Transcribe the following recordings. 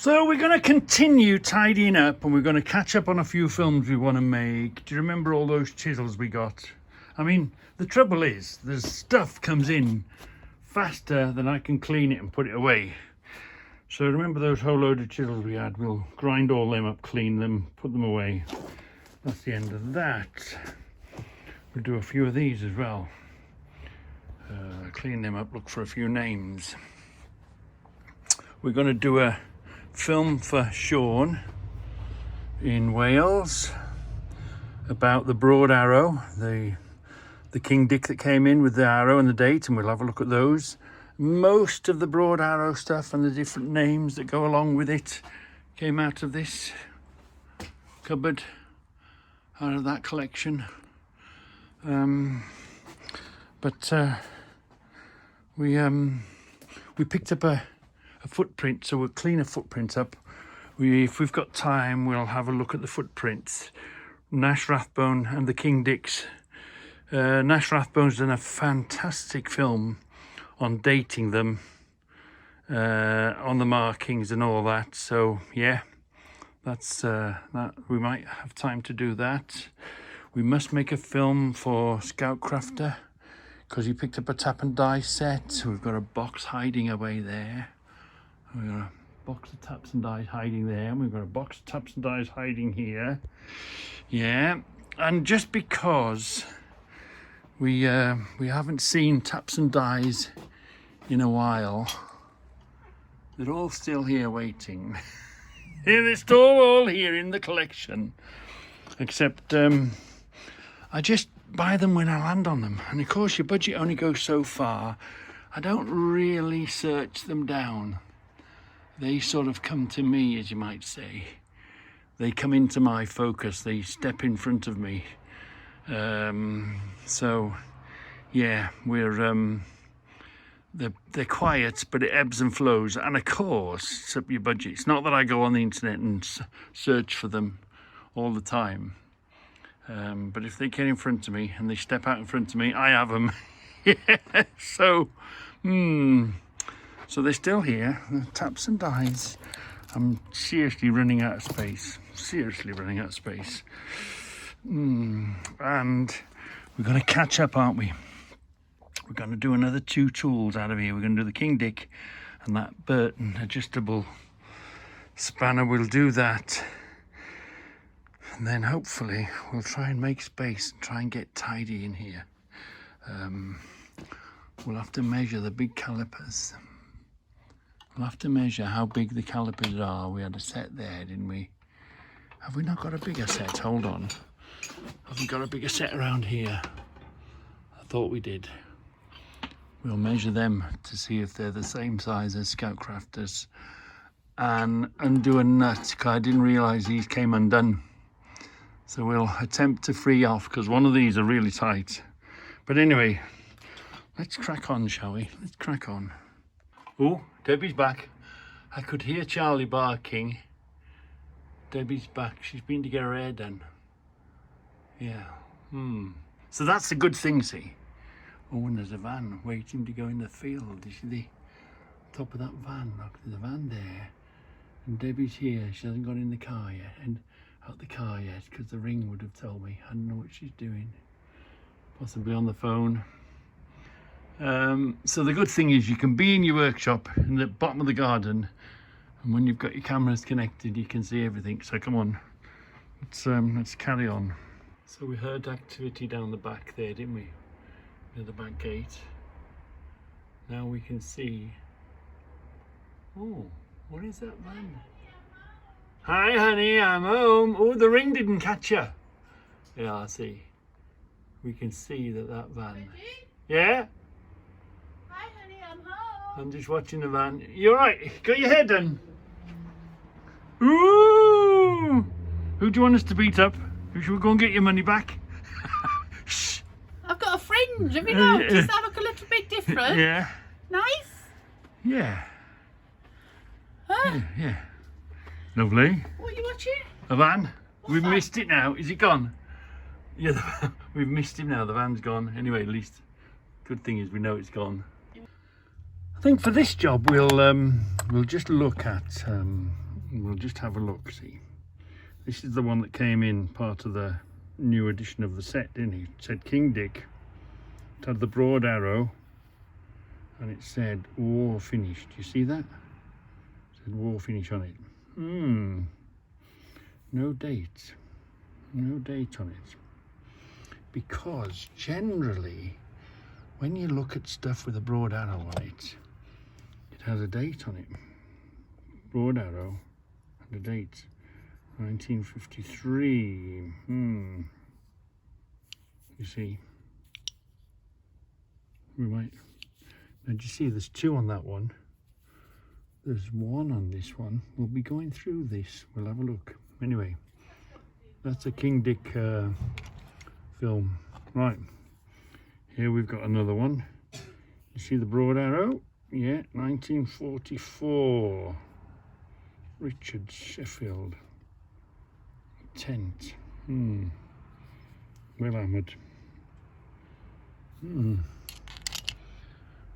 So we're going to continue tidying up, and we're going to catch up on a few films we want to make. Do you remember all those chisels we got? I mean, the trouble is, the stuff comes in faster than I can clean it and put it away. So remember those whole load of chisels we had? We'll grind all them up, clean them, put them away. That's the end of that. We'll do a few of these as well. Clean them up, look for a few names. We're going to do a film for Shaun in Wales about the broad arrow, the King Dick that came in with the arrow and the date, and we'll have a look at those. Most of the broad arrow stuff and the different names that go along with it came out of this cupboard, out of that collection. We picked up a footprint, so we'll clean a footprint up. If we've got time, we'll have a look at the footprints. Nash Rathbone and the King Dicks. Nash Rathbone's done a fantastic film on dating them, on the markings and all that. So yeah, that's that. We might have time to do that. We must make a film for Scoutcrafter because he picked up a tap and die set. So we've got a box hiding away there. We've got a box of taps and dies hiding there, and we've got a box of taps and dies hiding here. Yeah, and just because we haven't seen taps and dies in a while, they're all still here waiting. They're still all here in the collection, except I just buy them when I land on them, and of course your budget only goes so far. I don't really search them down. They sort of come to me, as you might say. They come into my focus. They step in front of me. So, yeah, they're quiet, but it ebbs and flows. And of course, it's up your budget. It's not that I go on the internet and search for them all the time. But if they get in front of me and they step out in front of me, I have them. Yeah, so, So they're still here, the taps and dies. I'm seriously running out of space. Seriously running out of space. And we're going to catch up, aren't we? We're going to do another 2 tools out of here. We're going to do the King Dick and that Burton adjustable spanner. We'll do that. And then hopefully we'll try and make space and try and get tidy in here. We'll have to measure the big calipers. We'll have to measure how big the calipers are. We had a set there, didn't we? Have we not got a bigger set? Hold on. Have we got a bigger set around here? I thought we did. We'll measure them to see if they're the same size as Scoutcrafters. And undo a nut, because I didn't realise these came undone. So we'll attempt to free off, because one of these are really tight. But anyway, let's crack on, shall we? Let's crack on. Oh, Debbie's back. I could hear Charlie barking. Debbie's back. She's been to get her hair done. Yeah. So that's a good thing, see. Oh, and there's a van waiting to go in the field. You see the top of that van? Look, there's a van there. And Debbie's here. She hasn't got in the car yet. And out the car yet, because the ring would have told me. I don't know what she's doing. Possibly on the phone. So the good thing is you can be in your workshop in the bottom of the garden, and when you've got your cameras connected you can see everything. So come on, let's carry on. So we heard activity down the back there, didn't we? Near the back gate. Now we can see. Oh, what is that van? Hi honey, I'm home. Oh, the ring didn't catch you. Yeah, I see. We can see that van. Yeah? I'm just watching the van. You alright? Got your hair done? Ooh! Who do you want us to beat up? Who should we go and get your money back? Shh! I've got a fringe, have you noticed? I look a little bit different. Yeah. Nice? Yeah. Huh? Yeah. Lovely. What are you watching? A van. What's We've that? missed it now. Is it gone? Yeah, we've missed him now. The van's gone. Anyway, at least good thing is we know it's gone. I think for this job we'll just look at And we'll just have a look, see. This is the one that came in part of the new edition of the set, didn't it? It said King Dick. It had the broad arrow and it said war finished. You see that? It said war finish on it. No date. No date on it. Because generally, when you look at stuff with a broad arrow on it, it has a date on it. Broad arrow and a date. 1953. You see, we might. Now, do you see? There's two on that one. There's one on this one. We'll be going through this. We'll have a look. Anyway, that's a King Dick film. Right. Here we've got another one. You see the broad arrow? Yeah, 1944. Richard Sheffield. Tent. Well hammered.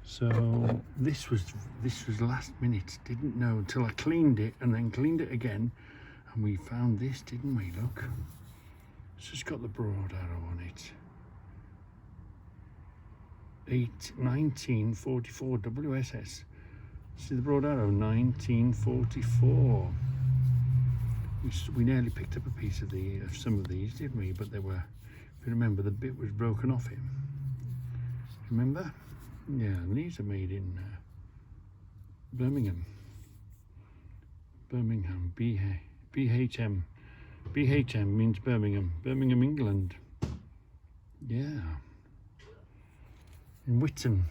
So this was last minute. Didn't know until I cleaned it and then cleaned it again, and we found this, didn't we? Look, it's just got the broad arrow on it. 1944 WSS. See the broad arrow, 1944. We nearly picked up a piece of some of these, didn't we? But they were, if you remember, the bit was broken off it. Remember? Yeah, and these are made in Birmingham. Birmingham, BHM. BHM means Birmingham. Birmingham, England. Yeah. In Witton.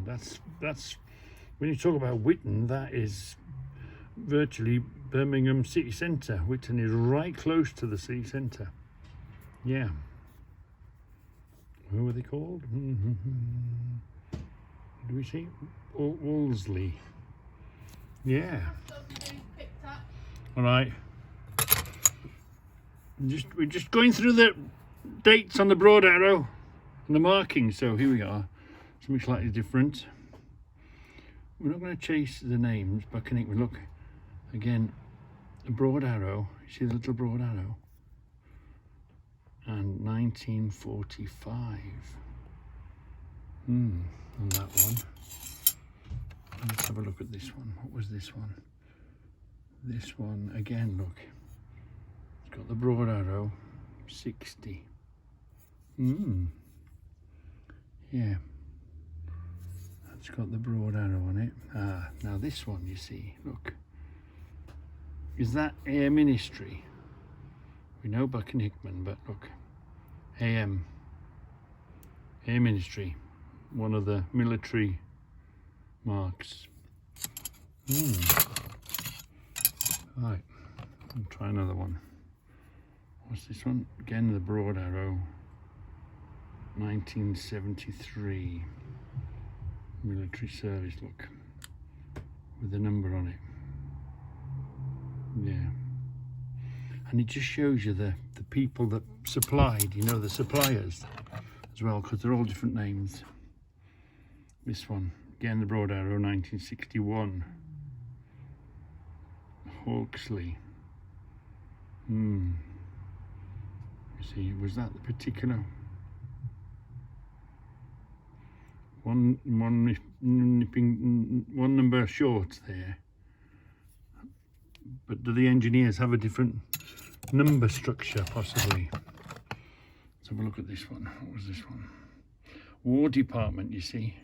That's when you talk about Witton, that is virtually Birmingham city centre. Witton is right close to the city centre. Yeah. What were they called? Do we see? Wolseley. Yeah. All right. We're just going through the dates on the broad arrow and the markings. So here we are. Something slightly different. We're not going to chase the names, but can we look again? A broad arrow. You see the little broad arrow? And 1945. On that one. Let's have a look at this one. What was this one? This one again. Look, it's got the broad arrow. 60. Yeah. It's got the broad arrow on it. Now this one, you see, look. Is that Air Ministry? We know Buck and Hickman, but look. AM. Air Ministry. One of the military marks. Right. I'll try another one. What's this one? Again, the broad arrow. 1973. Military service, look, with the number on it. Yeah, and it just shows you the people that supplied, you know, the suppliers as well, because they're all different names. This one again, the broad arrow, 1961. Hawksley. You see, was that the particular one number short there? But do the engineers have a different number structure, possibly? Let's have a look at this one. What was this one? War Department, you see.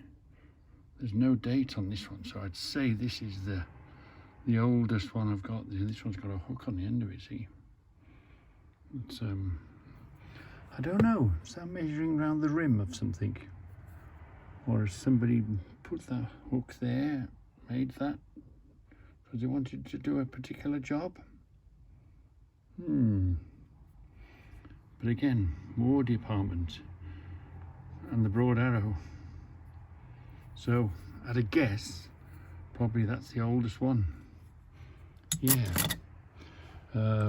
There's no date on this one, so I'd say this is the oldest one I've got. This one's got a hook on the end of it, see? It's, I don't know, is that measuring around the rim of something? Or has somebody put that hook there, made that, because they wanted to do a particular job? But again, War Department and the broad arrow. So, at a guess, probably that's the oldest one. Yeah.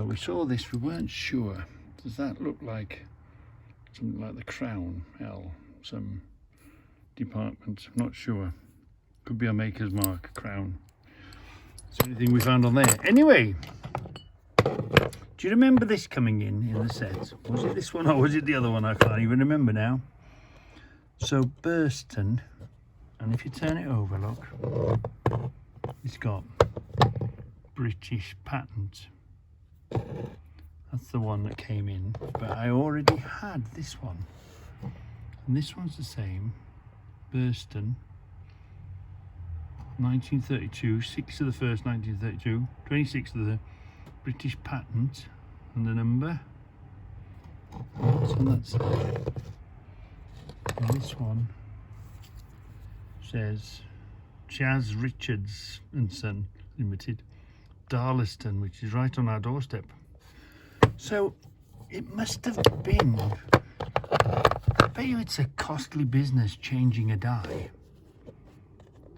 We saw this, we weren't sure. Does that look like something like the Crown L? Some department, I'm not sure. Could be a maker's mark, Crown. That's the only thing we found on there. Anyway, do you remember this coming in the set? Was it this one or was it the other one? I can't even remember now. So Burston, and if you turn it over, look, it's got British patent. That's the one that came in, but I already had this one. And this one's the same. Burston, 1932, 6th of the 1st, 1932, 26th of the British patent, and the number. What's on that side? And this one says Chas Richards and Son Limited, Darlaston, which is right on our doorstep. So it must have been, I bet you it's a costly business changing a die,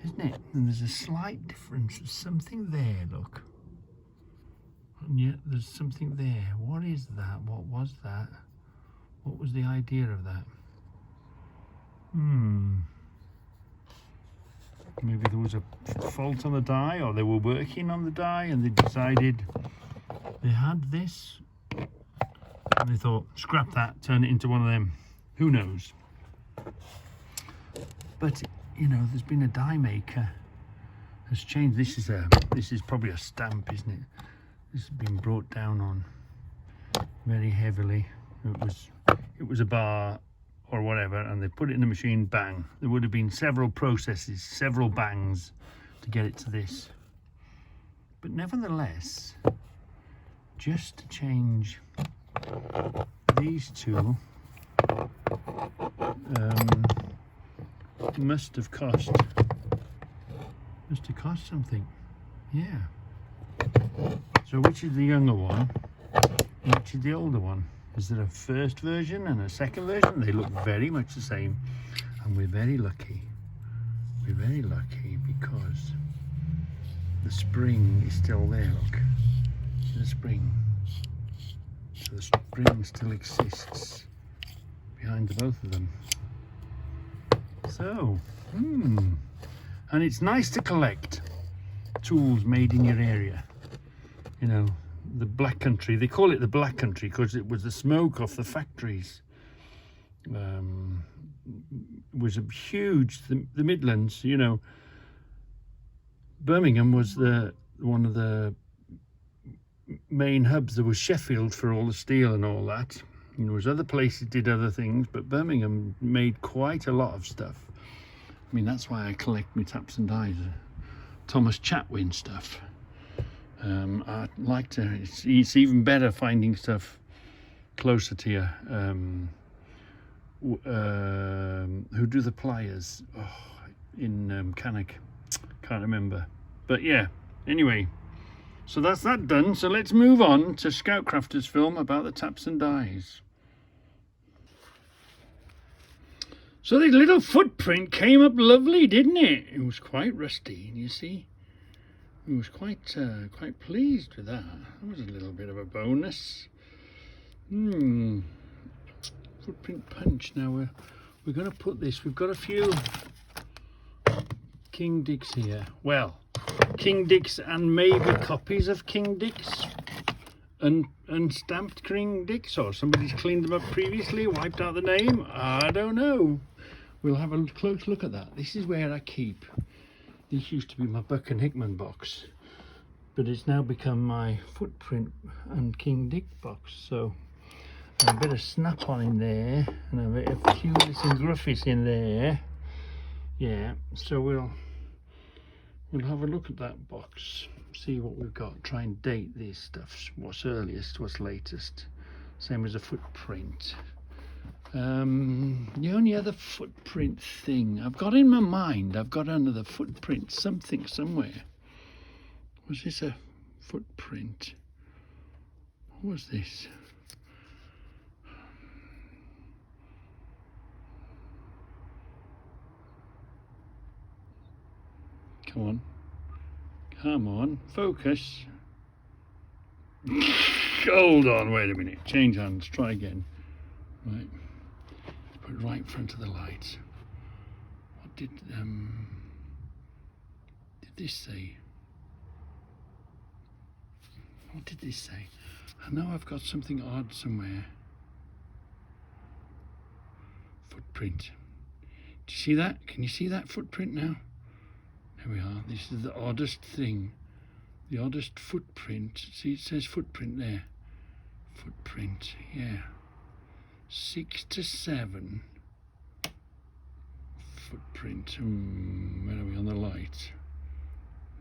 isn't it? And there's a slight difference of something there, look. And yet there's something there. What is that? What was that? What was the idea of that? Maybe there was a fault on the die, or they were working on the die and they decided they had this and they thought, scrap that, turn it into one of them. Who knows? But you know, there's been a die maker has changed. This is probably a stamp, isn't it? This has been brought down on very heavily. It was a bar or whatever, and they put it in the machine, bang. There would have been several processes, several bangs to get it to this. But nevertheless, just to change these two must have cost something. Yeah. So which is the younger one? Which is the older one? Is there a first version and a second version? They look very much the same, and we're very lucky. We're very lucky because the spring is still there, look. The spring. So the spring still exists behind the both of them. So, and it's nice to collect tools made in your area. You know, the Black Country, they call it the Black Country because it was the smoke off the factories. Was a huge, the Midlands, you know. Birmingham was one of the main hubs. There was Sheffield for all the steel and all that. And there was other places did other things, but Birmingham made quite a lot of stuff. I mean, that's why I collect my taps and dies, Thomas Chatwin stuff. I'd like to, it's even better finding stuff closer to you. Who do the pliers? In Cannock, can't remember. But yeah, anyway, so that's that done. So let's move on to Scoutcrafter's film about the taps and dies. So this little footprint came up lovely, didn't it? It was quite rusty, you see. I was quite pleased with that. That was a little bit of a bonus. Footprint punch. Now we're going to put this. We've got a few King Dicks here. Well, King Dicks and maybe copies of King Dicks, unstamped King Dicks, or somebody's cleaned them up previously, wiped out the name. I don't know. We'll have a close look at that. This is where I keep. This used to be my Buck and Hickman box, but it's now become my footprint and King Dick box. So a bit of snap-on in there, and a bit of cuteness and gruffies in there. Yeah, so we'll have a look at that box, see what we've got, try and date these stuffs, what's earliest, what's latest. Same as a footprint. The only other footprint thing I've got in my mind, I've got another footprint, something somewhere. Was this a footprint? What was this? Come on, focus. Hold on, wait a minute, change hands, try again. Right, put it right in front of the lights. What did this say? What did this say? I know I've got something odd somewhere. Footprint. Do you see that? Can you see that footprint now? There we are. This is the oddest thing. The oddest footprint. See, it says footprint there. Footprint, yeah. 6 to 7. Footprint. Where are we on the light?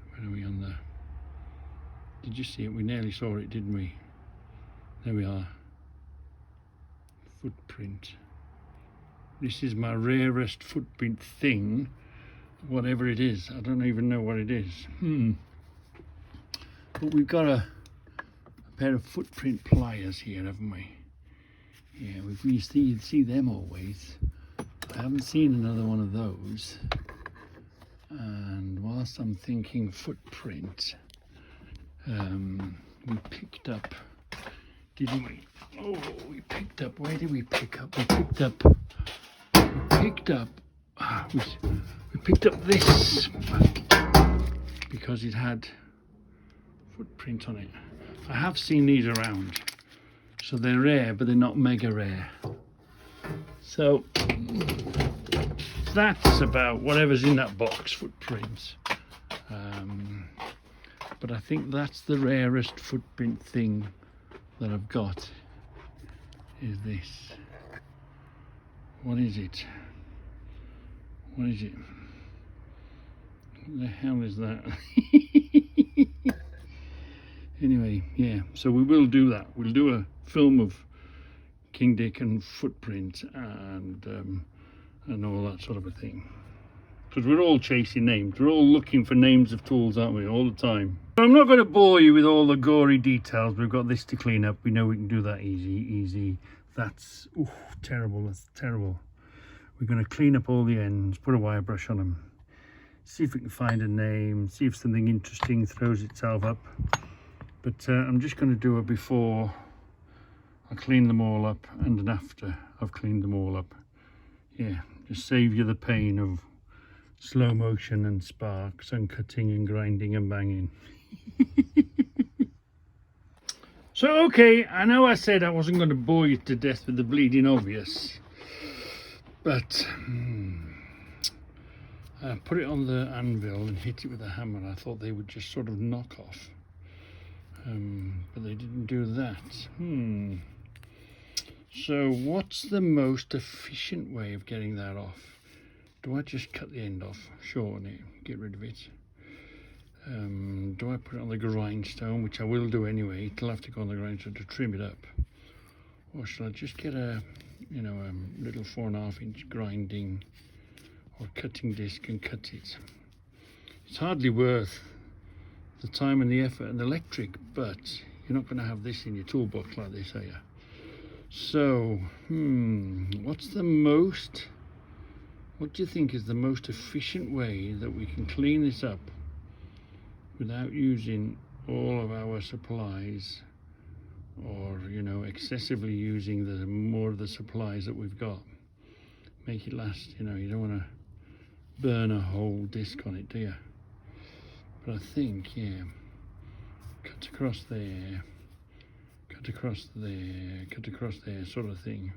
Where are we on the... Did you see it? We nearly saw it, didn't we? There we are. Footprint. This is my rarest footprint thing, whatever it is. I don't even know what it is. But we've got a pair of footprint pliers here, haven't we? Yeah, we see them always. I haven't seen another one of those. And whilst I'm thinking footprint, we picked up, didn't we? Oh, we picked up, where did we pick up? We picked up this because it had footprint on it. I have seen these around, so they're rare, but they're not mega rare. So that's about whatever's in that box, footprints. But I think that's the rarest footprint thing that I've got, is this. What is it? What is it? What the hell is that? Anyway, yeah, so we will do that. We'll do a film of King Dick and footprint and all that sort of a thing. Because we're all chasing names. We're all looking for names of tools, aren't we, all the time? I'm not going to bore you with all the gory details. We've got this to clean up. We know we can do that easy. That's terrible. That's terrible. We're going to clean up all the ends, put a wire brush on them, see if we can find a name, see if something interesting throws itself up. But I'm just going to do it before I clean them all up and an after I've cleaned them all up. Yeah, just save you the pain of slow motion and sparks and cutting and grinding and banging. So, okay, I know I said I wasn't going to bore you to death with the bleeding obvious, but I put it on the anvil and hit it with a hammer. I thought they would just sort of knock off, but they didn't do that. So what's the most efficient way of getting that off? Do I just cut the end off? Sure, get rid of it. Do I put it on the grindstone, which I will do anyway? It'll have to go on the grindstone to trim it up. Or shall I just get a, little 4.5 inch grinding or cutting disc and cut it? It's hardly worth the time and the effort and the electric, but you're not going to have this in your toolbox like this, are you? So, what do you think is the most efficient way that we can clean this up without using all of our supplies, or excessively using more of the supplies that we've got? Make it last. You don't want to burn a whole disc on it, do you? But I think, cut across there, cut across there, cut across there, sort of thing,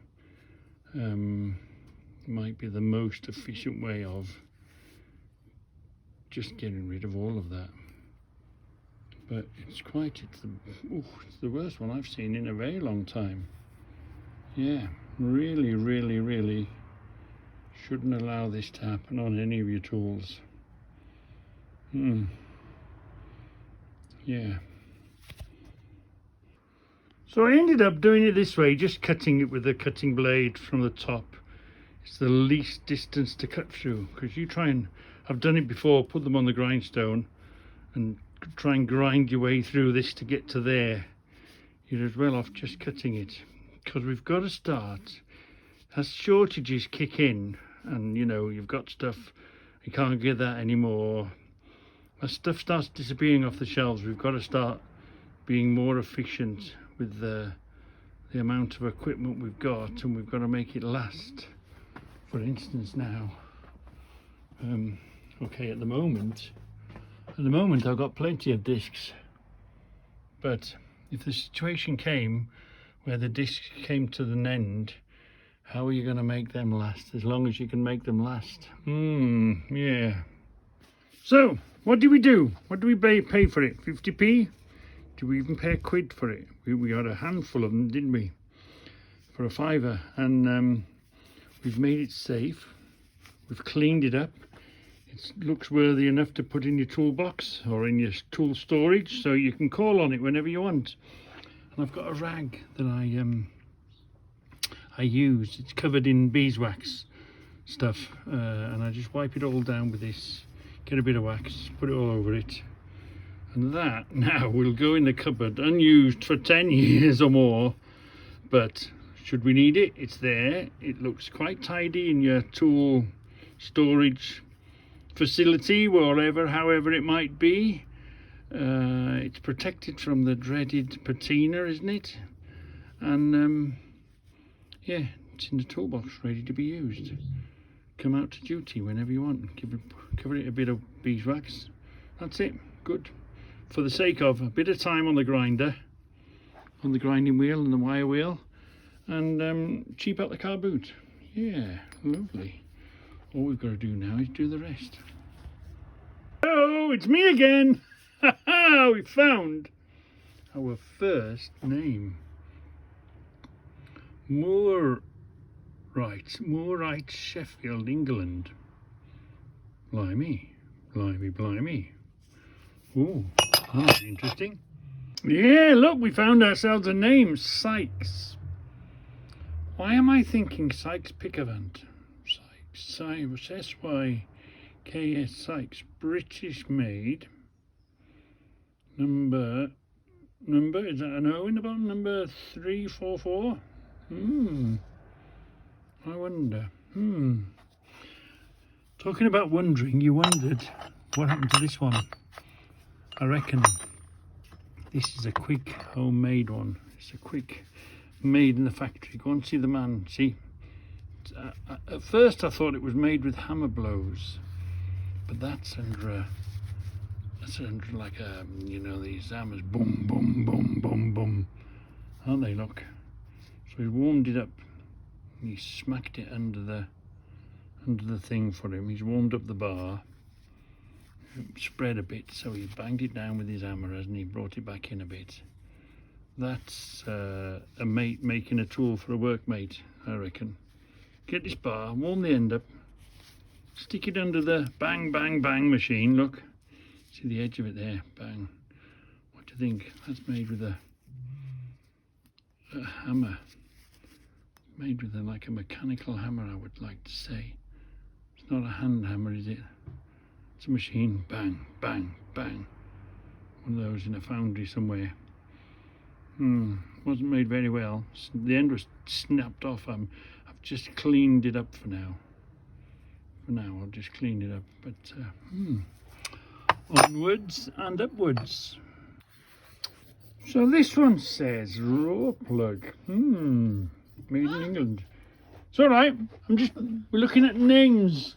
might be the most efficient way of just getting rid of all of that. But it's the worst one I've seen in a very long time. Yeah, really shouldn't allow this to happen on any of your tools. Yeah. So I ended up doing it this way, just cutting it with a cutting blade from the top. It's the least distance to cut through, because you try and, I've done it before, put them on the grindstone and try and grind your way through this to get to there. You're as well off just cutting it, because we've got to start, as shortages kick in and you've got stuff, you can't get that anymore, as stuff starts disappearing off the shelves, we've got to start being more efficient with the amount of equipment we've got, and we've got to make it last. For instance now, okay, at the moment I've got plenty of discs, but if the situation came where the disc came to an end, how are you going to make them last? As long as you can make them last. Yeah. So, what do we do? What do we pay for it? 50p? Do we even pay a quid for it? We got a handful of them, didn't we? For a fiver. And we've made it safe. We've cleaned it up. It looks worthy enough to put in your toolbox or in your tool storage, so you can call on it whenever you want. And I've got a rag that I use. It's covered in beeswax stuff, and I just wipe it all down with this. Get a bit of wax, put it all over it, and that now will go in the cupboard unused for 10 years or more. But should we need it, it's there. It looks quite tidy in your tool storage facility, however it might be. It's protected from the dreaded patina, isn't it? And yeah, it's in the toolbox, ready to be used. Come out to duty whenever you want. Cover it a bit of beeswax. That's it. Good. For the sake of a bit of time on the grinder, on the grinding wheel and the wire wheel, and cheap out the car boot. Yeah, lovely. All we've got to do now is do the rest. Oh, it's me again. We found our first name. Moorite, Sheffield, England. Blimey. Ooh, that's interesting. Yeah, look, we found ourselves a name, Sykes. Why am I thinking Sykes Pickavant? Sykes, S-Y-K-S, Sykes, British made. Number, is that an O in the bottom? Number 344? I wonder. Talking about wondering, you wondered what happened to this one. I reckon this is a quick homemade one. It's a quick made in the factory. Go and see the man. See? At first I thought it was made with hammer blows, but that's under like you know, these hammers, boom, boom, boom, boom, boom, aren't they? Look. So he warmed it up. He smacked it under the thing for him. He's warmed up the bar, spread a bit, so he banged it down with his hammer, and he brought it back in a bit. That's a mate making a tool for a workmate, I reckon. Get this bar, warm the end up, stick it under the bang, bang, bang machine. Look, see the edge of it there, bang. What do you think? That's made with a hammer. Made with like a mechanical hammer, I would like to say. It's not a hand hammer, is it? It's a machine. Bang, bang, bang. One of those in a foundry somewhere. Wasn't made very well. The end was snapped off. I've just cleaned it up for now. I've just cleaned it up. But onwards and upwards. So this one says raw plug. Made in England. It's all right. We're looking at names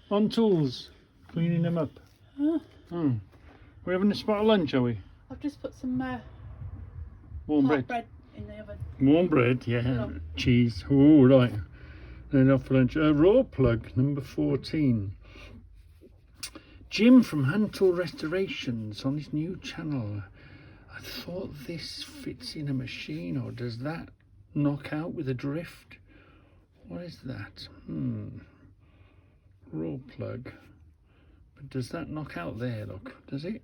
on tools, cleaning them up. We're having a spot of lunch, are we? I've just put some warm bread in the oven. Warm bread, yeah. Hello. Cheese. Oh, right. Then off for lunch. Raw plug, number 14. Jim from Huntle Restorations on his new channel. I thought this fits in a machine, or does that knock out with a drift? What is that? Raw plug. But does that knock out there? Look, does it?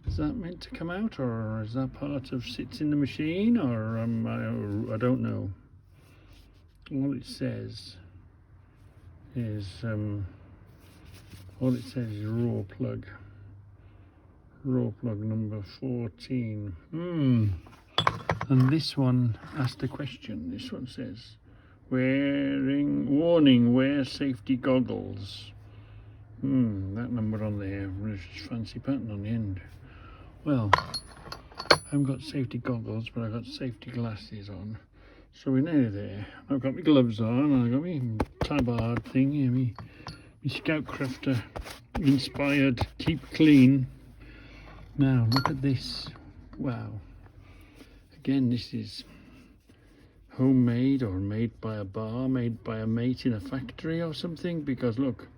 Is that meant to come out, or is that part of sits in the machine, or I don't know. All it says is raw plug. Raw plug number 14. And this one asked a question. This one says, warning, wear safety goggles. That number on there, fancy pattern on the end. Well, I haven't got safety goggles, but I've got safety glasses on. So we're nearly there. I've got my gloves on, and I've got my tabard thing here, my Scout Crafter inspired keep clean. Now look at this. Wow. Again, this is homemade or made by a bar, made by a mate in a factory or something, because look,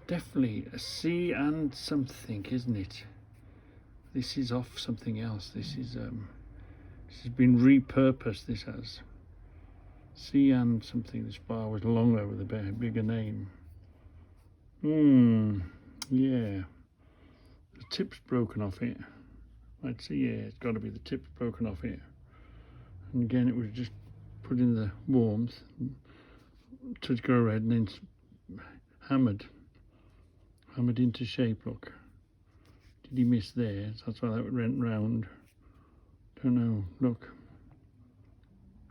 definitely a sea and something, isn't it? This is off something else. This has been repurposed. This has sea and something. This bar was longer with a bigger name. Yeah, the tip's broken off it. I'd say, yeah, it's got to be the tip's broken off it. And again, it was just put in the warmth to go red and then hammered into shape. Look, did he miss there? That's why that went round. Don't know. Look,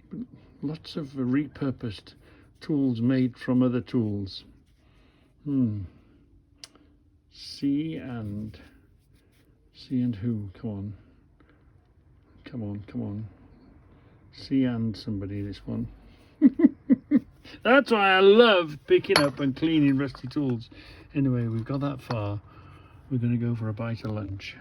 but lots of repurposed tools made from other tools. Sea and who? Come on. Sea and somebody, this one. That's why I love picking up and cleaning rusty tools. Anyway, we've got that far. We're going to go for a bite of lunch.